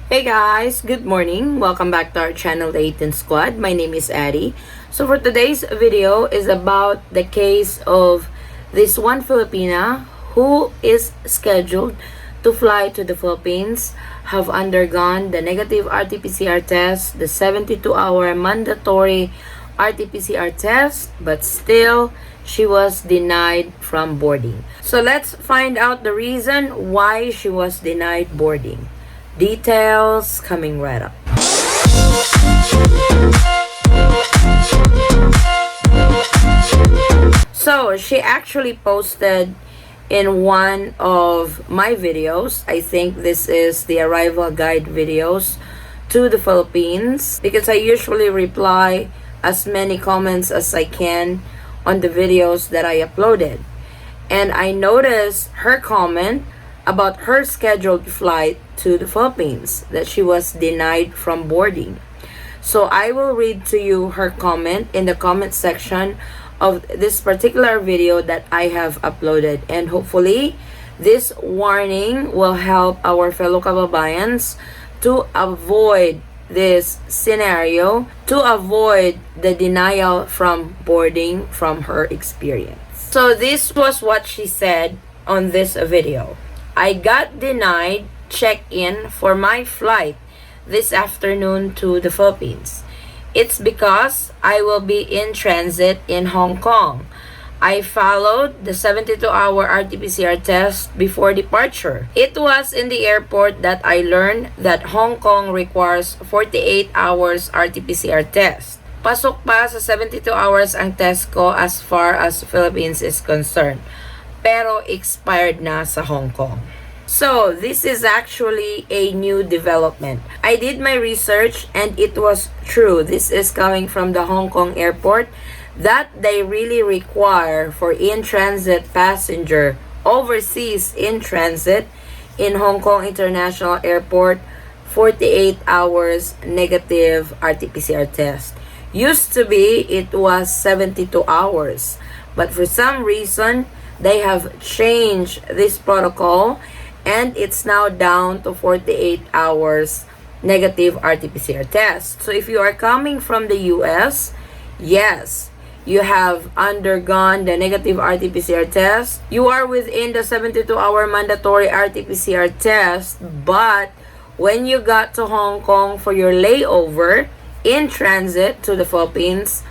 Hey guys, good morning. Welcome back to our channel, the Eaton Squad. My name is Addie. So for today's video is about the case of this one Filipina who is scheduled to fly to the Philippines, have undergone the negative Rt-Pcr test, the 72-hour mandatory Rt-Pcr test, but still she was denied from boarding. So let's find out the reason why she was denied boarding. Details coming right up. So she actually posted in one of my videos, I think this is the arrival guide videos to the Philippines, because I usually reply as many comments as I can on the videos that I uploaded. And I noticed her comment about her scheduled flight to the Philippines, that she was denied from boarding. So I will read to you her comment in the comment section of this particular video that I have uploaded, and hopefully this warning will help our fellow kababayans to avoid this scenario, to avoid the denial from boarding from her experience. So this was what she said on this video. I got denied check-in for my flight this afternoon to the Philippines. It's because I will be in transit in Hong Kong. I followed the 72-hour Rt-Pcr test before departure. It was in the airport that I learned that Hong Kong requires 48 hours Rt-Pcr test. Pasok pa sa 72 hours ang test ko as far as Philippines is concerned, pero expired na sa Hong Kong. So, this is actually a new development. I did my research and it was true. This is coming from the Hong Kong airport that they really require for in-transit passenger, overseas in-transit in Hong Kong International Airport, 48 hours negative Rt-Pcr test. Used to be, it was 72 hours. But for some reason, they have changed this protocol and it's now down to 48 hours negative Rt-Pcr test. So if you are coming from the US, yes, you have undergone the negative Rt-Pcr test. You are within the 72-hour mandatory Rt-Pcr test, but when you got to Hong Kong for your layover in transit to the Philippines,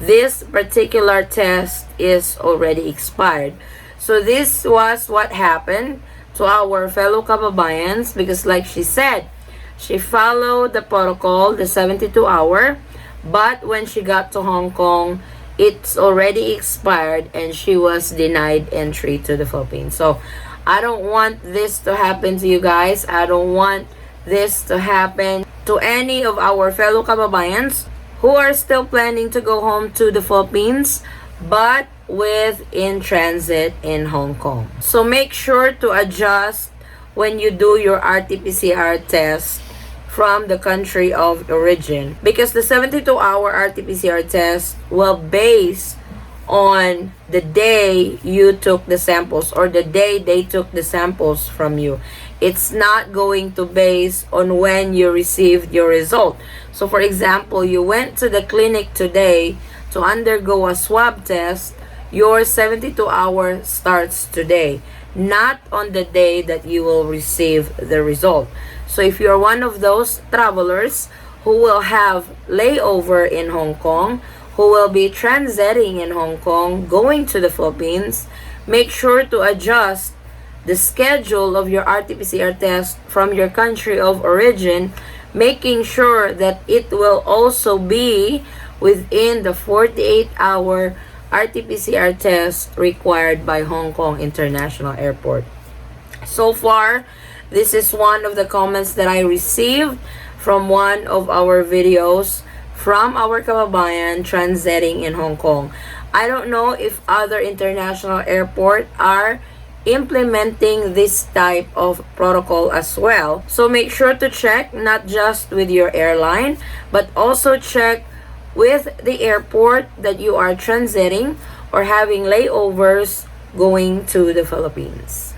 this particular test is already expired. So this was what happened to our fellow kababayans, because like she said, she followed the protocol, the 72-hour, but when she got to Hong Kong, it's already expired and she was denied entry to the Philippines. So I don't want this to happen to you guys. I don't want this to happen to any of our fellow kababayans who are still planning to go home to the Philippines, but with in transit in Hong Kong. So make sure to adjust when you do your Rt-Pcr test from the country of origin, because the 72-hour Rt-Pcr test will base on the day you took the samples or the day they took the samples from you. It's not going to base on when you received your result. So for example, you went to the clinic today to undergo a swab test, your 72-hour starts today, not on the day that you will receive the result. So if you're one of those travelers who will have layover in Hong Kong, who will be transiting in Hong Kong, going to the Philippines, make sure to adjust the schedule of your Rt-Pcr test from your country of origin, making sure that it will also be within the 48-hour Rt-Pcr test required by Hong Kong International Airport. So far, this is one of the comments that I received from one of our videos from our kababayan transiting in Hong Kong. I don't know if other international airports are implementing this type of protocol as well. So make sure to check not just with your airline, but also check with the airport that you are transiting or having layovers going to the Philippines.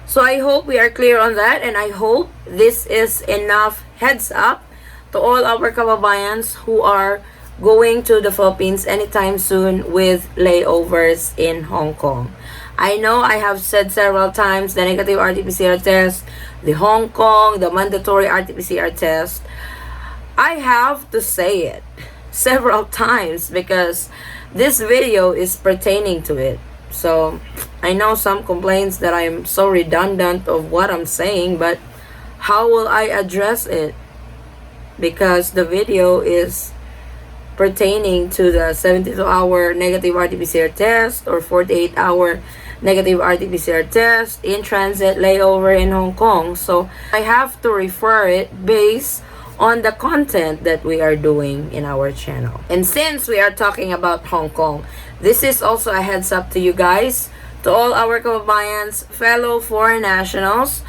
So I hope we are clear on that, and I hope this is enough heads up to all our kababayans who are going to the Philippines anytime soon with layovers in Hong Kong. I know I have said several times the negative Rt-Pcr test, the Hong Kong, the mandatory Rt-Pcr test. I have to say it several times because this video is pertaining to it. So I know some complaints that I'm so redundant of what I'm saying, but how will I address it? Because the video is pertaining to the 72-hour negative Rt-Pcr test or 48-hour negative Rt-Pcr test, in transit, layover in Hong Kong. So I have to refer it based on the content that we are doing in our channel. And since we are talking about Hong Kong, this is also a heads up to you guys, to all our kababayans, fellow foreign nationals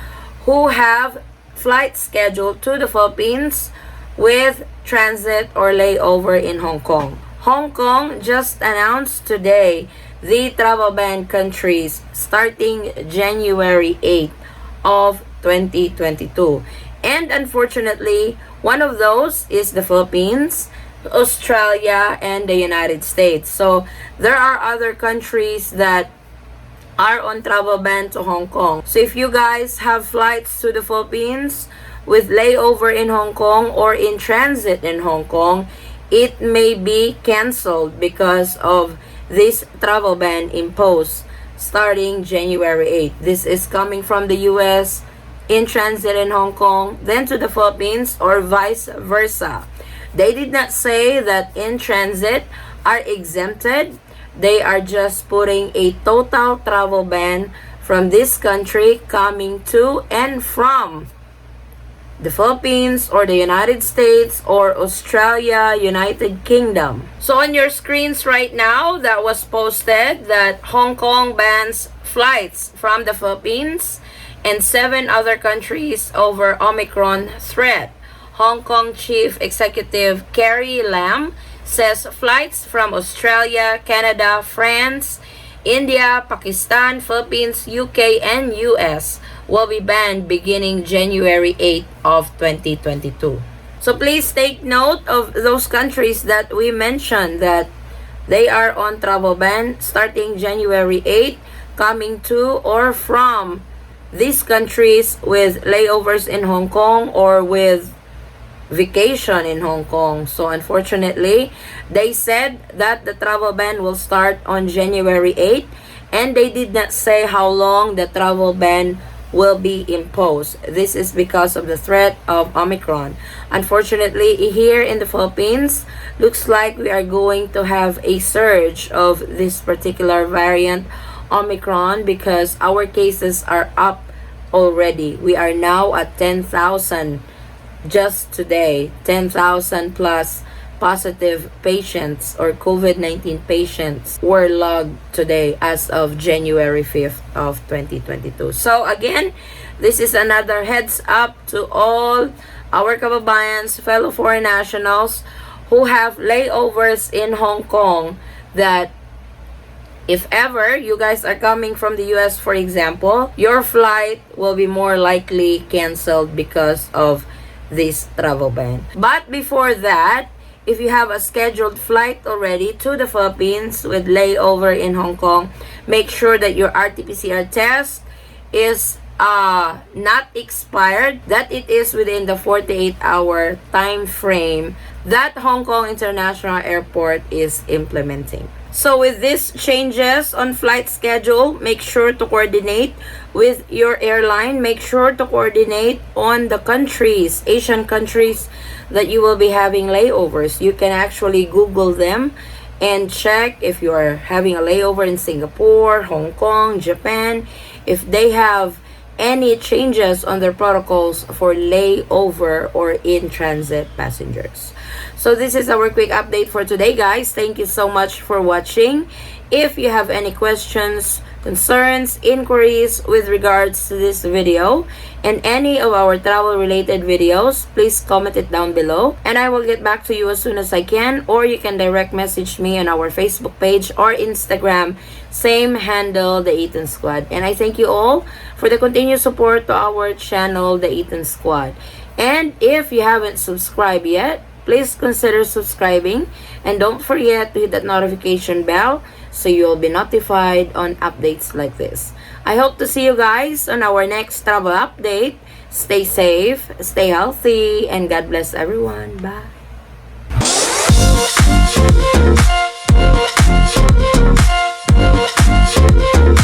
who have flights scheduled to the Philippines with transit or layover in Hong Kong. Hong Kong just announced today the travel ban countries starting January 8th of 2022. And unfortunately, one of those is the Philippines, Australia, and the United States. So there are other countries that are on travel ban to Hong Kong. So if you guys have flights to the Philippines with layover in Hong Kong or in transit in Hong Kong, it may be canceled because of this travel ban imposed starting January 8th. This is coming from the US, in transit in Hong Kong, then to the Philippines, or vice versa. They did not say that in transit are exempted. They are just putting a total travel ban from this country coming to and from the Philippines or the United States or Australia, United Kingdom. So on your screens right now, that was posted that Hong Kong bans flights from the Philippines and 7 other countries over Omicron threat. Hong Kong Chief Executive Carrie Lam says flights from Australia, Canada, France, India, Pakistan, Philippines, UK, and US will be banned beginning January 8th of 2022. So please take note of those countries that we mentioned that they are on travel ban starting January 8th, coming to or from these countries with layovers in Hong Kong or with vacation in Hong Kong. So unfortunately, they said that the travel ban will start on January 8th, and they did not say how long the travel ban will be imposed. This is because of the threat of Omicron. Unfortunately, here in the Philippines, looks like we are going to have a surge of this particular variant Omicron because our cases are up already. We are now at 10,000 just today. 10,000 plus positive patients or COVID-19 patients were logged today as of January 5th of 2022. So again, this is another heads up to all our kababayans, fellow foreign nationals who have layovers in Hong Kong, that if ever you guys are coming from the US, for example, your flight will be more likely canceled because of this travel ban. But before that, if you have a scheduled flight already to the Philippines with layover in Hong Kong, make sure that your Rt-Pcr test is not expired, that it is within the 48-hour time frame that Hong Kong International Airport is implementing. So with these changes on flight schedule, make sure to coordinate with your airline. Make sure to coordinate on the countries, Asian countries, that you will be having layovers. You can actually Google them and check if you are having a layover in Singapore, Hong Kong, Japan, if they have any changes on their protocols for layover or in-transit passengers. So this is our quick update for today, guys. Thank you so much for watching. If you have any questions, concerns, inquiries with regards to this video and any of our travel related videos, please comment it down below and I will get back to you as soon as I can, or you can direct message me on our Facebook page or Instagram, same handle, the Eaton Squad. And I thank you all for the continued support to our channel, the Eaton Squad. And if you haven't subscribed yet, please consider subscribing and don't forget to hit that notification bell so you'll be notified on updates like this. I hope to see you guys on our next travel update. Stay safe, stay healthy, and God bless everyone. Bye.